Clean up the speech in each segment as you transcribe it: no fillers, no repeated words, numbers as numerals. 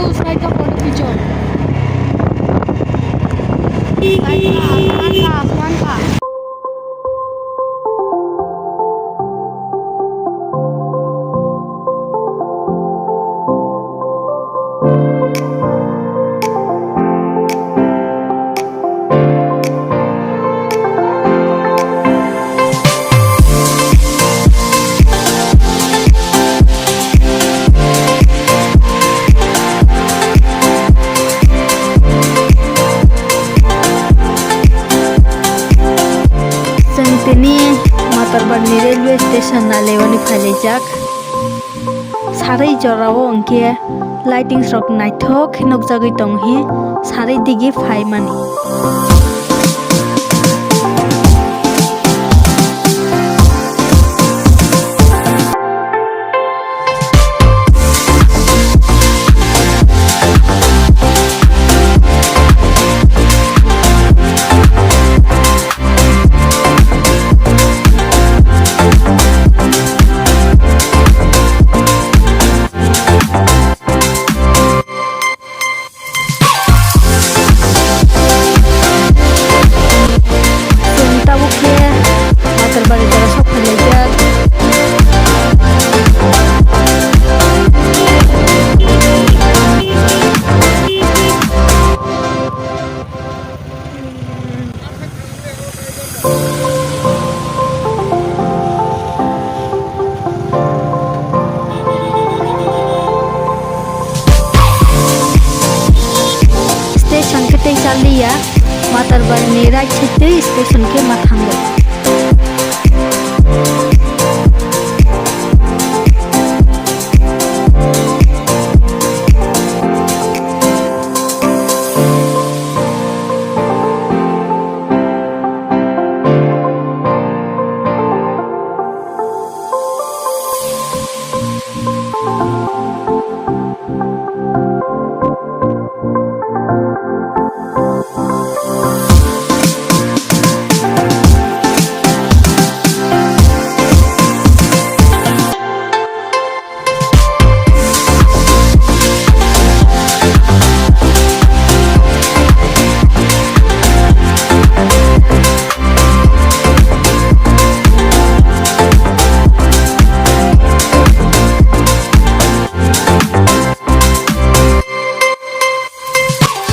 Tuh, slide ka po ng picture. Slide ka. Ini Matarbari Railway Station na lewani phaijak sarai jorao angke lighting rok naithok nukjagui tonghi sarai digi phaimani. Station ke Teisalia Matarbari right side station ke mathango.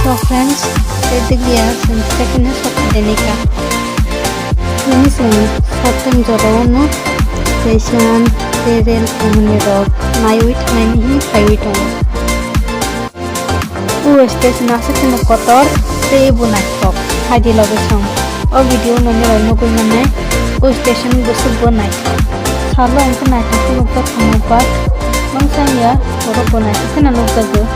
So friends, dia second denika. Ini second jorono station rail amune rok naiwit naini highway tong. Station asate no kotor te bunai tok hadi loge song. O video nonne no koi mane station busu bunai. Salo angka nai ta no ko thamubat mangsang ya oro bunai kana no go.